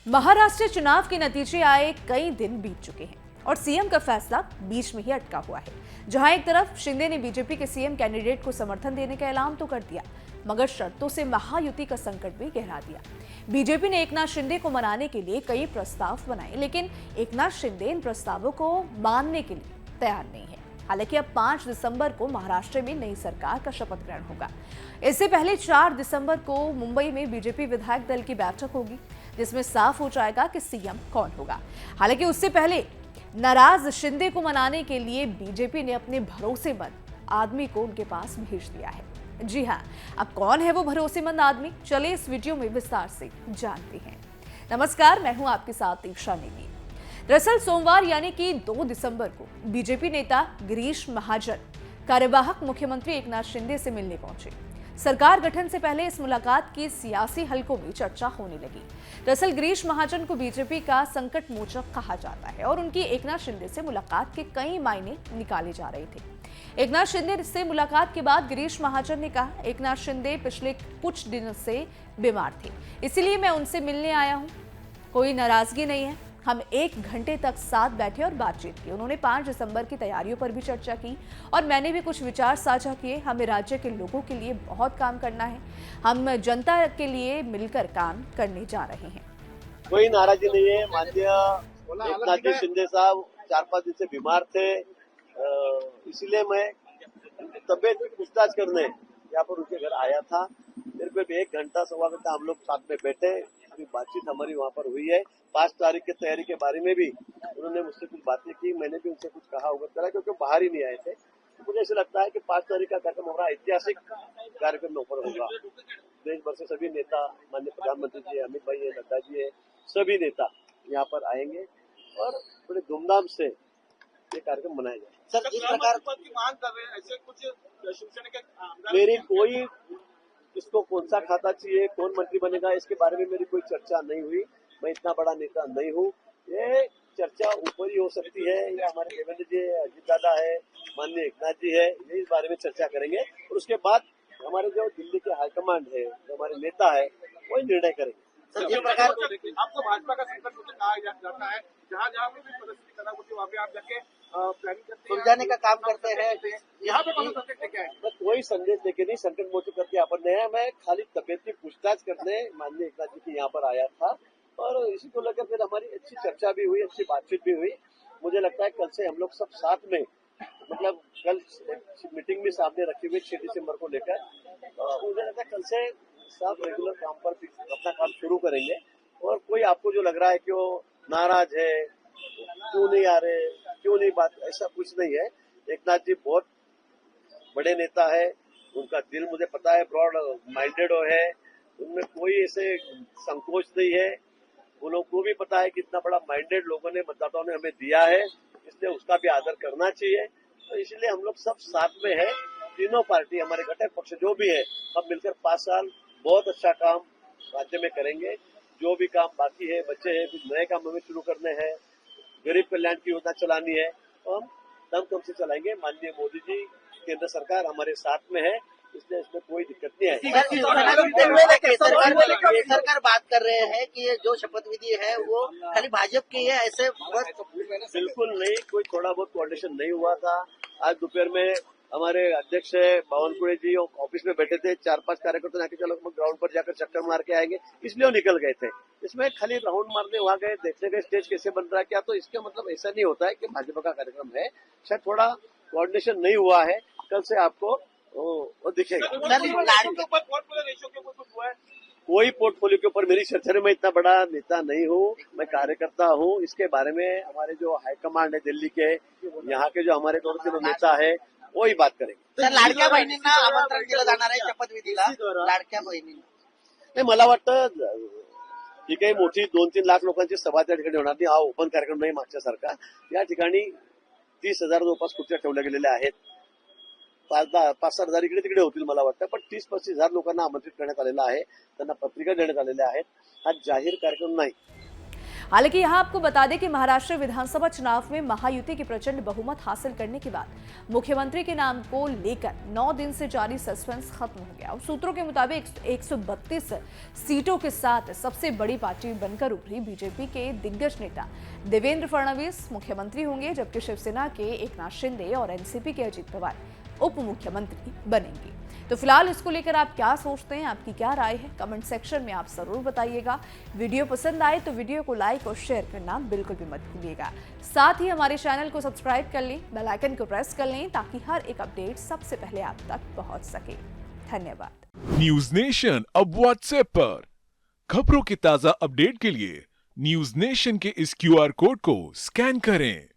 महाराष्ट्र चुनाव के नतीजे आए कई दिन बीत चुके हैं और सीएम का फैसला बीच में ही अटका हुआ है। जहां एक तरफ शिंदे ने बीजेपी के सीएम कैंडिडेट को समर्थन देने का ऐलान तो कर दिया, मगर शर्तों से महायुति का संकट भी गहरा दिया। बीजेपी ने एकनाथ शिंदे को मनाने के लिए कई प्रस्ताव बनाए, लेकिन एकनाथ शिंदे इन प्रस्तावों को मानने के लिए तैयार नहीं है। हालांकि अब 5 दिसंबर को महाराष्ट्र में नई सरकार का शपथ ग्रहण होगा। इससे पहले 4 दिसंबर को मुंबई में बीजेपी विधायक दल की बैठक होगी, जिसमें साफ हो जाएगा कि सीएम कौन होगा। हालांकि उससे पहले नाराज शिंदे को मनाने के लिए बीजेपी ने अपने भरोसेमंद आदमी को उनके पास भेज दिया है। जी हां, अब कौन है वो भरोसेमंद आदमी, चलिए इस वीडियो में विस्तार से जानते हैं। नमस्कार, मैं हूं आपके साथ दीक्षा नेगी। दरअसल सोमवार यानी कि 2 दिसंबर को बीजेपी नेता गिरीश महाजन कार्यवाहक मुख्यमंत्री एकनाथ शिंदे से मिलने पहुंचे। सरकार गठन से पहले इस मुलाकात की सियासी हलकों में चर्चा होने लगी। दरअसल गिरीश महाजन को बीजेपी का संकट मोचक कहा जाता है और उनकी एकनाथ शिंदे से मुलाकात के कई मायने निकाले जा रहे थे। एकनाथ शिंदे से मुलाकात के बाद गिरीश महाजन ने कहा, एकनाथ शिंदे पिछले कुछ दिनों से बीमार थे, इसीलिए मैं उनसे मिलने आया हूं। कोई नाराजगी नहीं है। हम 1 घंटे तक साथ बैठे और बातचीत की। उन्होंने 5 दिसंबर की तैयारियों पर भी चर्चा की और मैंने भी कुछ विचार साझा किए। हमें राज्य के लोगों के लिए बहुत काम करना है। हम जनता के लिए मिलकर काम करने जा रहे हैं। कोई नाराजी नहीं है। माननीय एकनाथ जी शिंदे साहब 4-5 दिन से बीमार थे, इसीलिए मैं तबियत की पूछताछ करने यहाँ पर उनके घर आया था। मेरे पे 1 घंटा सवा घंटा हम लोग साथ में बैठे, बातचीत हमारी वहाँ पर हुई है। 5 तारीख की तैयारी के बारे में भी उन्होंने मुझसे कुछ बातें की, मैंने भी उनसे कुछ कहा होगा करा, क्योंकि बाहर ही नहीं आए थे। तो मुझे ऐसा लगता है कि 5 तारीख का कार्यक्रम हमारा ऐतिहासिक कार्यक्रम में ऊपर होगा। देश भर से सभी नेता, माननीय प्रधानमंत्री जी, अमित भाई है, नड्डा जी है, सभी नेता यहाँ पर आएंगे और बड़े धूमधाम से ये कार्यक्रम मनाया जाए। सर, इस प्रकार की मांग कर रहे हैं, ऐसे कुछ शिवसेना के मेरी कोई किसको कौन सा खाता चाहिए, कौन मंत्री बनेगा, इसके बारे में मेरी कोई चर्चा नहीं हुई। मैं इतना बड़ा नेता नहीं हूँ। ये चर्चा ऊपर ही हो सकती है, या हमारे देवेंद्र जी, अजीत दादा है, माननीय एकनाथ जी है, ये इस बारे में चर्चा करेंगे और उसके बाद हमारे जो दिल्ली के हाईकमांड है, जो हमारे नेता है, वही निर्णय करेंगे। सर, जिस प्रकार आपको भाजपा का संकट मुझे कहा जाता है, जहाँ जहाँ भी प्रदर्शनी करना होती है वहाँ पे आप जाके प्लानिंग करते हैं, सुलझाने का काम करते हैं। यहाँ पे कौन संकट लेके आए? मैं कोई संदेश लेके नहीं, संकट मोचक करके यहाँ पर नहीं है। मैं खाली तबियत की पूछताछ करने माननीय एकनाथ जी के यहाँ पर आया था और इसी को लेकर फिर हमारी अच्छी चर्चा भी हुई, अच्छी बातचीत भी हुई। मुझे लगता है कल से हम लोग सब साथ में, मतलब कल मीटिंग भी सामने रखी हुई 6 दिसंबर को लेकर, मुझे लगता है कल से सब रेगुलर काम पर अपना काम शुरू करेंगे। और कोई आपको जो लग रहा है कि वो नाराज है, क्यों नहीं आ रहे, क्यों नहीं बात, ऐसा कुछ नहीं है। एकनाथ जी बहुत बड़े नेता है, उनका दिल मुझे पता है, ब्रॉड माइंडेड है, उनमें कोई ऐसे संकोच नहीं है। वो लोग को भी पता है कि इतना बड़ा माइंडेड लोगों ने, मतदाताओं ने हमें दिया है, इसलिए उसका भी आदर करना चाहिए। तो इसलिए हम लोग सब साथ में है, तीनों पार्टी, हमारे घटक पक्ष जो भी है, हम मिलकर 5 साल बहुत अच्छा काम राज्य में करेंगे। जो भी काम बाकी है, बच्चे हैं, कुछ नए काम हमें शुरू करने हैं, गरीब कल्याण की योजना चलानी है, तो हम दम से चलाएंगे। माननीय मोदी जी, केंद्र सरकार हमारे साथ में है, इसलिए इसमें कोई दिक्कत नहीं है। सरकार बात कर रहे हैं कि ये जो शपथ विधि है वो खाली भाजपा की है, ऐसे बिल्कुल नहीं, कोई थोड़ा बहुत कोऑर्डिनेशन नहीं हुआ था। आज दोपहर में हमारे अध्यक्ष बावनकुड़े जी ऑफिस में बैठे थे, 4-5 कार्यकर्ता ने चलो ग्राउंड पर जाकर चक्कर मार के आएंगे, इसलिए वो निकल गए थे। इसमें खाली राउंड मारने वहां गए, देखने गए स्टेज कैसे बन रहा है क्या, तो इसका मतलब ऐसा नहीं होता है कि भाजपा का कार्यक्रम है। शायद थोड़ा कोऑर्डिनेशन नहीं हुआ है, कल से आपको वो दिखेगा। कोई पोर्टफोलियो के ऊपर मेरी चर्चा में, मैं इतना बड़ा नेता नहीं हूँ, मैं कार्यकर्ता हूँ। इसके बारे में हमारे जो हाईकमांड है दिल्ली के, यहाँ के जो हमारे 2-3 नेता है, वही बात करेंगे। तर लाडक्या बहिणींना आमंत्रण दिलं जाणार आहे शपथविधीला, लाडक्या बहिणींना. नाही, मला वाटतं ही काही मोठी 2-3 लाख लोकांची सभा त्या ठिकाणी होणार नाही, हा ओपन कार्यक्रम नाही मागच्यासारखा। या ठिकाणी 30,000 जवळपास खुर्च्या ठेवल्या गेलेल्या आहेत, 5-7 हजार इकडे तिकडे होतील मला वाटतं, पण 30-35 हजार लोकांना आमंत्रित करण्यात आलेलं आहे, त्यांना पत्रिका देण्यात आलेल्या आहेत। हा जाहीर कार्यक्रम नाही। हालांकि यहां आपको बता दें कि महाराष्ट्र विधानसभा चुनाव में महायुति की प्रचंड बहुमत हासिल करने के बाद मुख्यमंत्री के नाम को लेकर 9 दिन से जारी सस्पेंस खत्म हो गया और सूत्रों के मुताबिक 132 सीटों के साथ सबसे बड़ी पार्टी बनकर उभरी बीजेपी के दिग्गज नेता देवेंद्र फडणवीस मुख्यमंत्री होंगे, जबकि शिवसेना के एकनाथ शिंदे और एनसीपी के अजित पवार उप मुख्यमंत्री बनेंगे। तो फिलहाल इसको लेकर आप क्या सोचते हैं, आपकी क्या राय है, कमेंट सेक्शन में आप जरूर बताइएगा। वीडियो पसंद आए तो वीडियो को लाइक और शेयर करना बिल्कुल भी मत भूलिएगा। साथ ही हमारे चैनल को सब्सक्राइब कर लें, बेल आइकन को प्रेस कर लें ताकि हर एक अपडेट सबसे पहले आप तक पहुंच सके। धन्यवाद। न्यूज नेशन अब व्हाट्सएप पर खबरों के ताजा अपडेट के लिए न्यूज नेशन के इस QR कोड को स्कैन करें।